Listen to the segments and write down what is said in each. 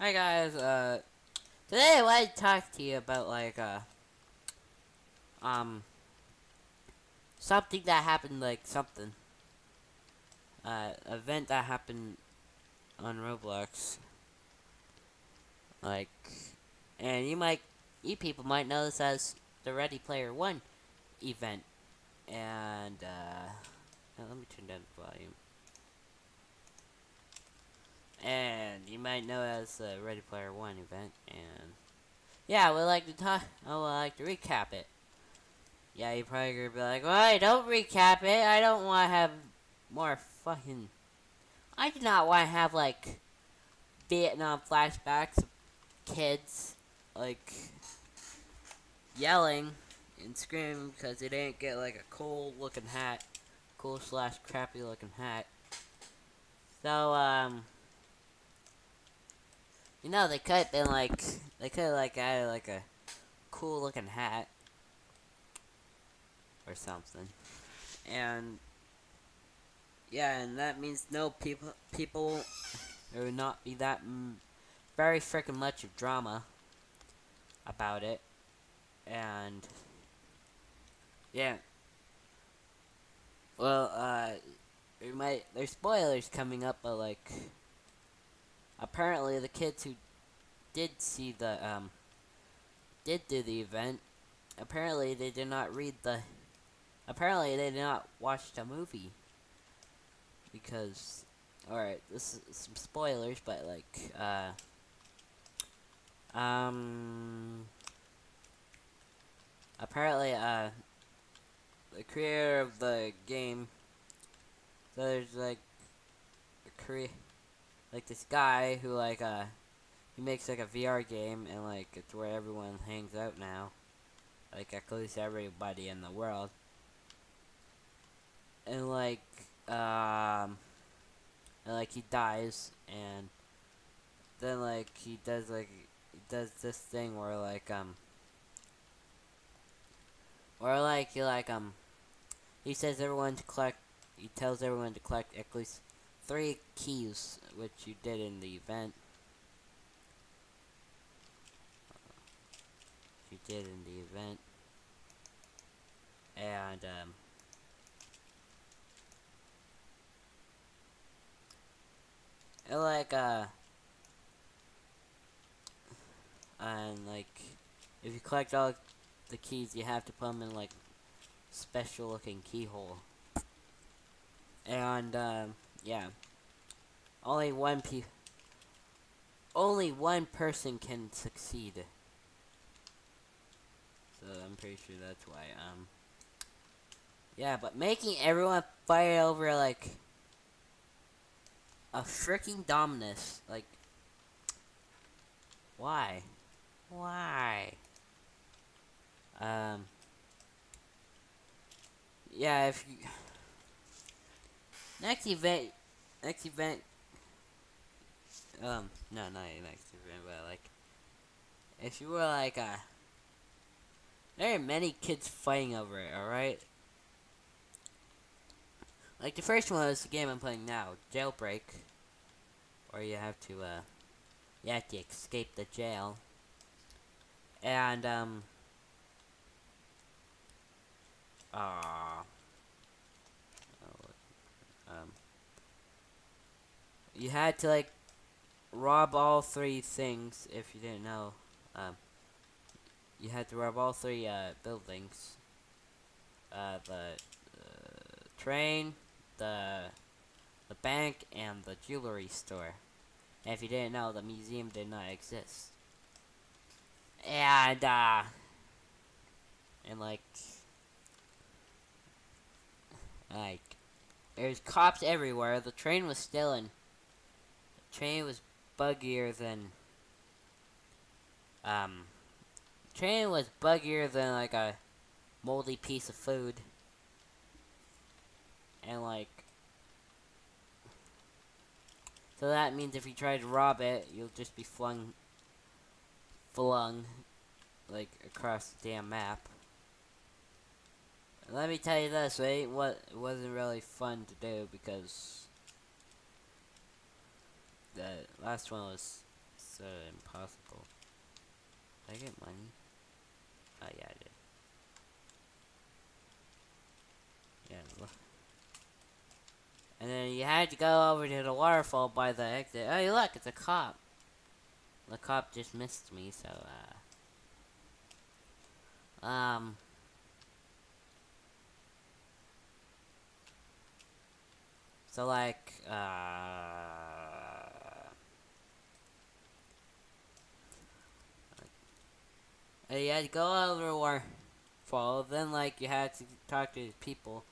Hi guys, today I want to talk to you about um, something that happened, event that happened on Roblox, like, and you people might know this as the Ready Player One event, and, now let me turn down the volume, and you might know it as the Ready Player One event, and, yeah, I would like to recap it. Yeah, you're probably gonna be like, well, don't recap it. I don't want to have more fucking. I do not want to have, Vietnam flashbacks of kids, yelling and screaming because they didn't get, a cool looking hat. Cool slash crappy looking hat. So, they could have been, they could have, added, a cool looking hat. Or something. And yeah, and that means no people there would not be that very freaking much of drama about it. And yeah, well, there's spoilers coming up, but apparently the kids who did see did do the event, apparently they did not apparently they did not watch the movie because. Alright, this is some spoilers, but apparently, the creator of the game, so there's this guy who he makes a VR game, and it's where everyone hangs out now, at least everybody in the world, and he dies, and then he does this thing where he says everyone to collect. He tells everyone to collect at least 3 keys, which you did in the event. You did in the event, and if you collect all the keys, you have to put them in special looking keyhole. And yeah, only only one person can succeed. So I'm pretty sure that's why. Yeah, but making everyone fight over a freaking Dominus, why? Why? Yeah, if you next event, no, not next event, but if you were there are many kids fighting over it. All right. The first one is the game I'm playing now, Jailbreak, where you have to escape the jail, and uh, you had to rob all 3 things. If you didn't know, you had to rob all 3 buildings. The train, the bank, and the jewelry store. And if you didn't know, the museum did not exist. And and there's cops everywhere. The train was stolen. The train was buggier than a moldy piece of food. And so that means if you try to rob it, you'll just be flung across the damn map. And let me tell you this, it wasn't really fun to do because the last one was It's impossible. Did I get money? Oh yeah, I did. Yeah. And then you had to go over to the waterfall by the exit. Oh, look, it's a cop. The cop just missed me, so so like, you had to go over the waterfall. Then like you had to talk to people.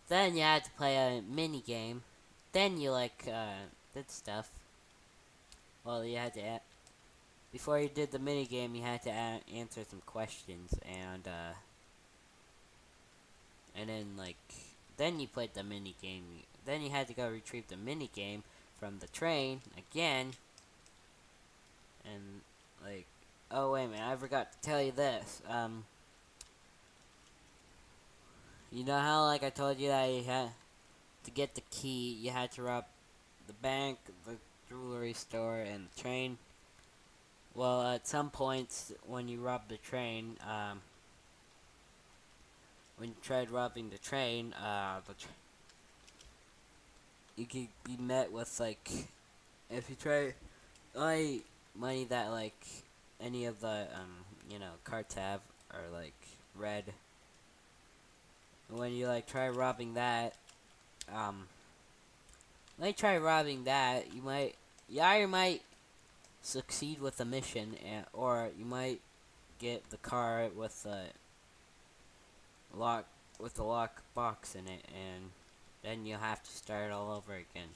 Then you had to play a mini game. Then you like did stuff. Well, you had to before you did the mini game, you had to answer some questions, and then like then you played the mini game. Then you had to go retrieve the mini game from the train again, and like, oh wait a minute, I forgot to tell you this. You know how like I told you that you had to get the key, you had to rob the bank, the jewelry store, and the train. Well, at some points when you robbed the train, when you tried robbing the train, you could be met with like, if you try, only money that like any of the carts have are like red. And when you like try robbing that, when you try robbing that, you might succeed with the mission, or you might get the car with the lock box in it, and then you'll have to start all over again.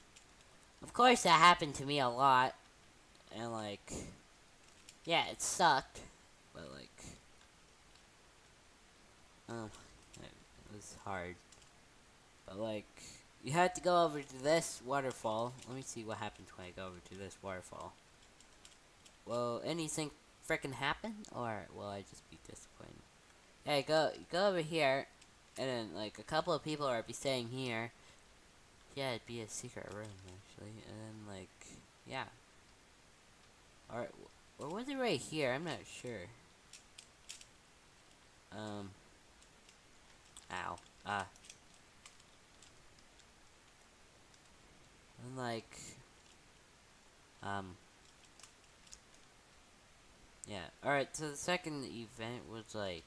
Of course, that happened to me a lot, and like, yeah, it sucked, but like, it was hard. But like, you had to go over to this waterfall. Let me see what happens when I go over to this waterfall. Will anything frickin' happen, or will I just be disappointed? Yeah, go over here, and then like a couple of people are be staying here. Yeah, it'd be a secret room actually, and then like, yeah. Or was it right here? I'm not sure. Ow. And like, yeah. Alright, so the second event was like,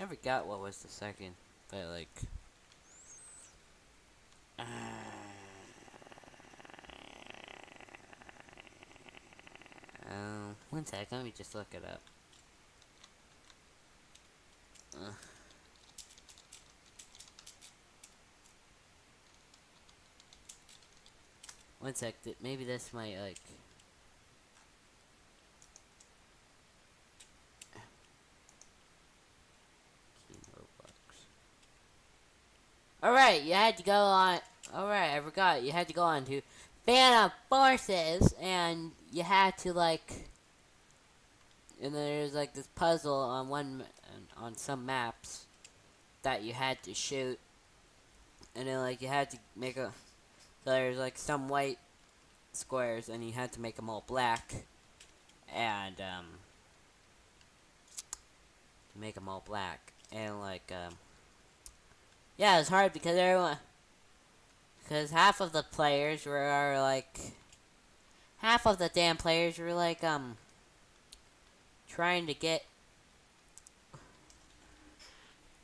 I forgot what was the second, but like, one sec, let me just look it up. One sec, maybe this might like. Alright, you had to go on. Alright, I forgot. You had to go on to Phantom Forces, and you had to like. And then there's like this puzzle on some maps that you had to shoot, and then like you had to make a. So there's like some white squares, and you had to make them all black, and make them all black, and like yeah, it's hard because half of the players were like, half of the damn players were like trying to get.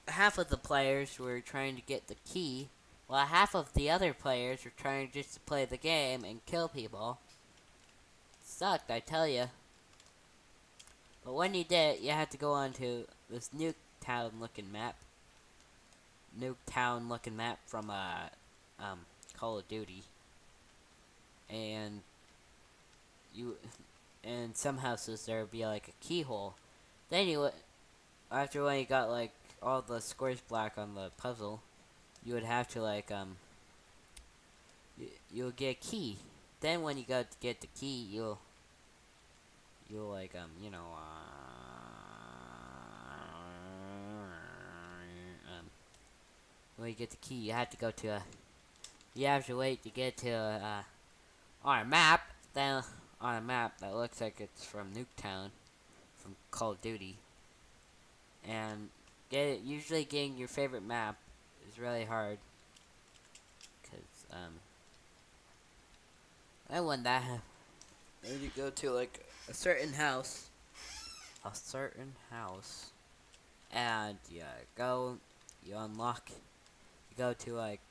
Half of the players were trying to get the key, while half of the other players were trying just to play the game and kill people. It sucked, I tell you. But when you did, you had to go on to this Nuketown looking map. Nuketown looking map from Call of Duty. And some houses there would be like a keyhole. Then after when you got like all the squares black on the puzzle, you would have to like you'll get a key. Then when you go to get the key, you'll like when you get the key, you have to wait to get to our map, then on a map that looks like it's from Nuketown, from Call of Duty, and usually getting your favorite map is really hard, cause I won that. Then you go to like a certain house, and you unlock, you go to like,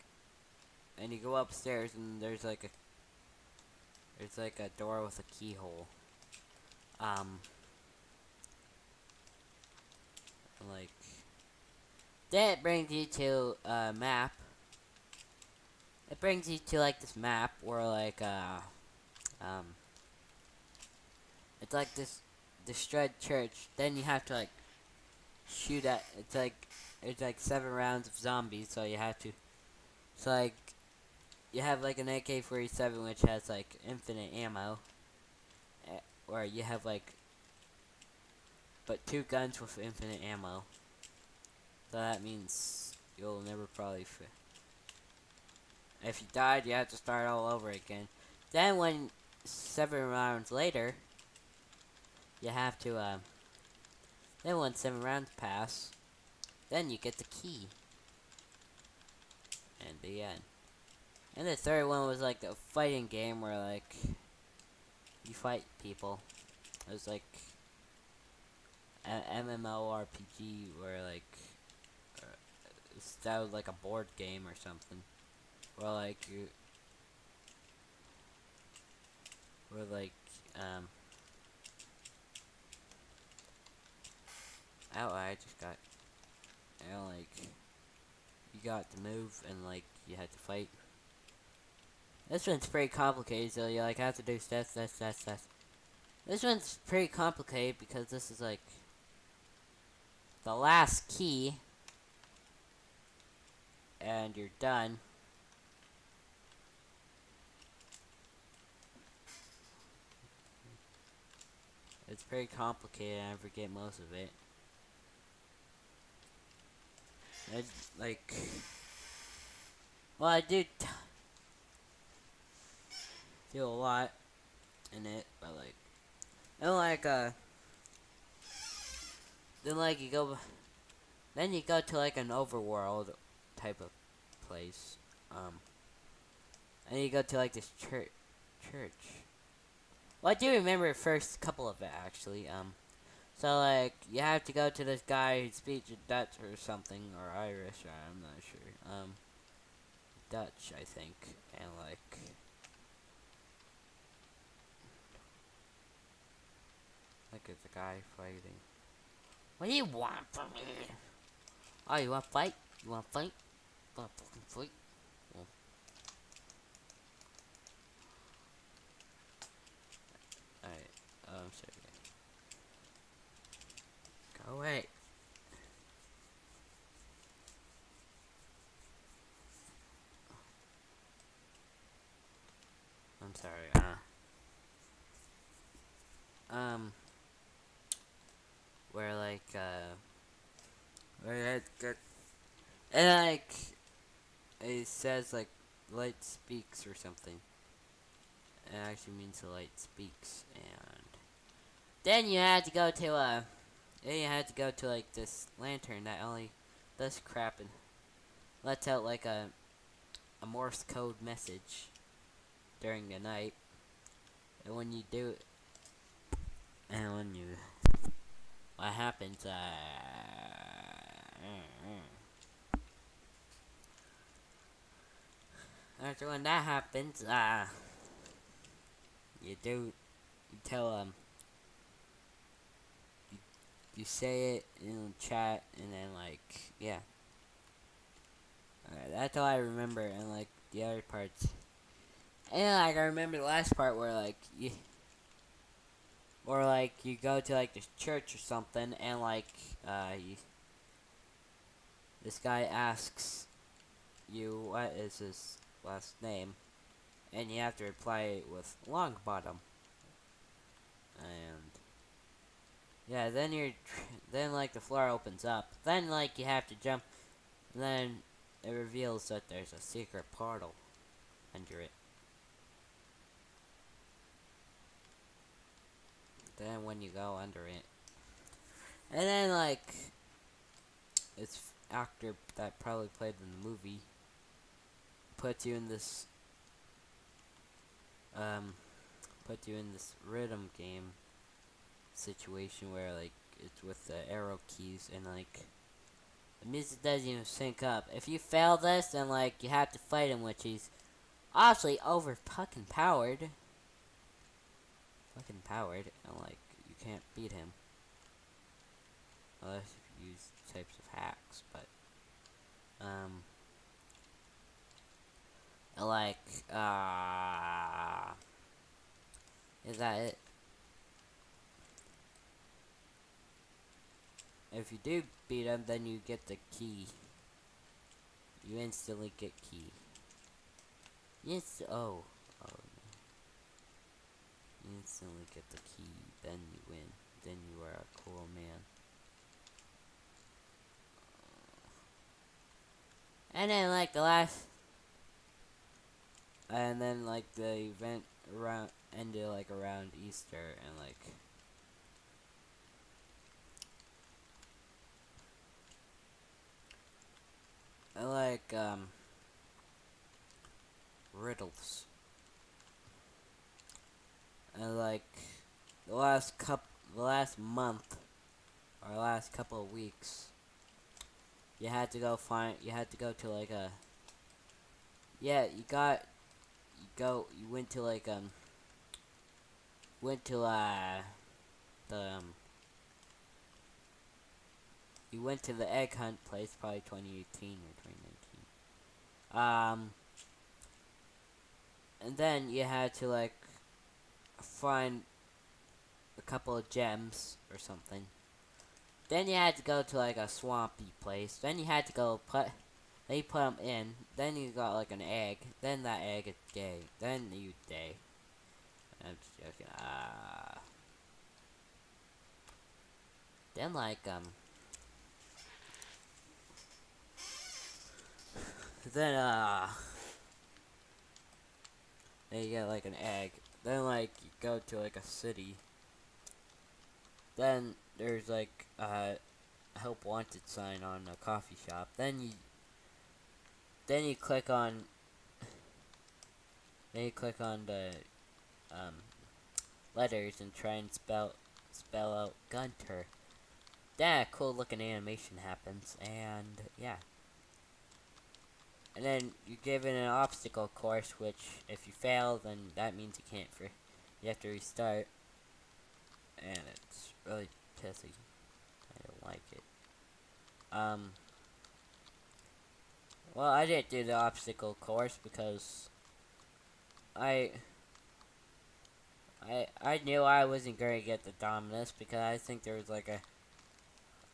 and you go upstairs, and there's like a door with a keyhole. Like that brings you to a map. It brings you to like this map where like it's like this destroyed church. Then you have to like shoot at. It's like 7 rounds of zombies, so you have to. So like you have like an AK-47 which has like infinite ammo, or you have like but 2 guns with infinite ammo. So that means you'll never probably. If you died, you have to start all over again. Then when 7 rounds later, you have to then when 7 rounds pass, then you get the key. And the end. And the third one was like a fighting game where like you fight people. It was like an MMORPG where like that was like a board game or something. Where like you where like I just got like you got to move and like you had to fight. This one's pretty complicated, so you like have to do steps. This one's pretty complicated because this is like the last key, and you're done. It's pretty complicated, and I forget most of it. It's like, well, I do do a lot in it, but like, and like then like then you go to like an overworld type of place, and you go to like this church. Well, I do remember the first couple of it actually. So like you have to go to this guy who speaks Dutch or something, or Irish, or I'm not sure. Dutch, I think, and like. Look at the guy fighting. What do you want from me? Oh, you want to fight? You want to fight? You want to fucking fight? Well. Alright, I'm sorry. Go away. I'm sorry, where like, where it got, and like, it says like, light speaks or something. It actually means the light speaks, and then you had to go to, like this lantern that only does crap and lets out like a Morse code message during the night. And when you do it, and when you, what happens, after when that happens, you tell, you say it in the chat, and then, like, yeah. Alright, that's all I remember, and, like, the other parts. And, like, I remember the last part where, like, you go to, like, this church or something, and, like, this guy asks you what is his last name, and you have to reply with Longbottom. And yeah, then like the floor opens up. Then like you have to jump. And then it reveals that there's a secret portal under it. then when you go under it. And then, like, its actor that probably played in the movie puts you in this, put you in this rhythm game situation where, like, it's with the arrow keys and, like, the music doesn't even sync up. If you fail this, then, like, you have to fight him, which he's obviously over fucking powered. Fucking powered, and, like, you can't beat him. Unless you use types of hacks, but, like, is that it? If you do beat him, then you get the key. You instantly get key. Yes, oh. You instantly get the key, then you win. Then you are a cool man. And then, like, and then, like, the event ended, like, around Easter, and, riddles. And, like, the last month, or last couple of weeks, you had to go to, like, you went to, like, the, you went to the egg hunt place, probably 2018 or 2019. And then you had to, like, find a couple of gems or something. Then you had to go to, like, a swampy place. Then you had to they put them in. Then you got, like, an egg. Then that egg is gay. Then you day. I'm just joking. Then, like, then, then you get, like, an egg. Then, like, you go to, like, a city. Then there's, like, a help wanted sign on a coffee shop. Then you click on the letters and try and spell out Gunter. Then a cool looking animation happens, and yeah. And then you're given an obstacle course, which if you fail, then that means you have to restart. And it's really pissy. I don't like it. Well, I didn't do the obstacle course because I knew I wasn't gonna get the Dominus because I think there was like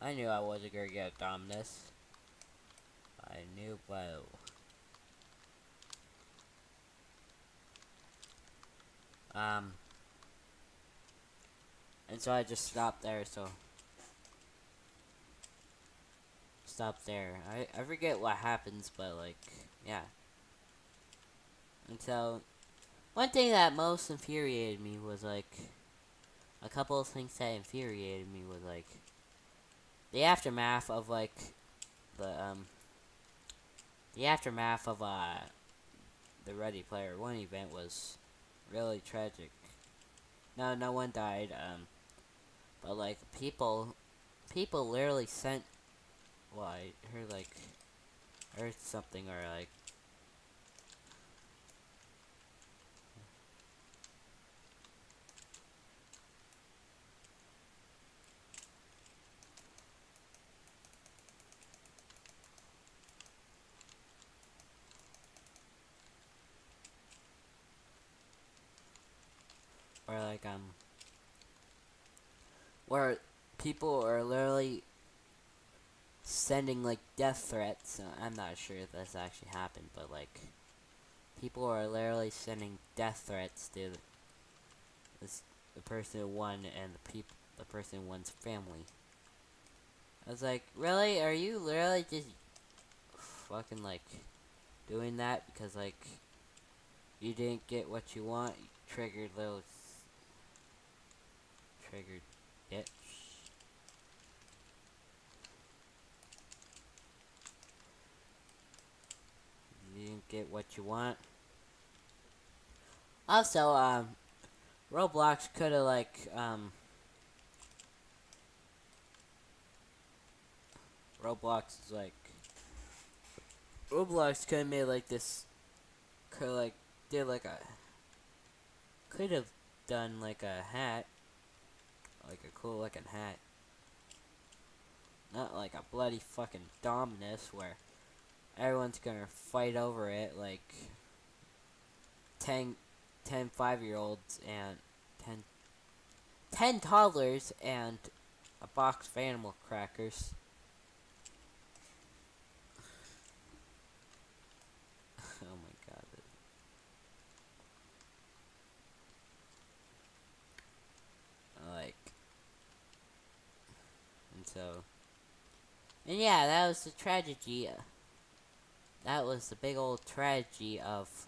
I knew I wasn't gonna get Dominus. I knew well. And so I just stopped there, stop there. I forget what happens, but like, yeah. And so, one thing that most infuriated me was like, a couple of things that infuriated me was like, the aftermath of like, the aftermath of the Ready Player One event was really tragic. No one died, but like people literally sent, well, I heard like, something or like where people are literally sending like death threats. I'm not sure if this actually happened, but like people are literally sending death threats to the person who won and the person who won's family. I was like, really? Are you literally just fucking like doing that because like you didn't get what you want? You triggered triggered bitch. You didn't get what you want. Also, Roblox could have Roblox is like Roblox could have made like this, could like did like a, could have done like a hat, like a cool looking hat, not like a bloody fucking Dominus where everyone's gonna fight over it like 10 5-year-olds and 10 toddlers and a box of animal crackers. Oh my god. Like, and so, and yeah, that was the tragedy. That was the big old tragedy of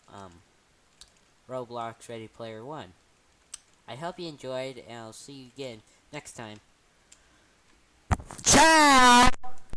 Roblox Ready Player One. I hope you enjoyed, and I'll see you again next time. Ciao!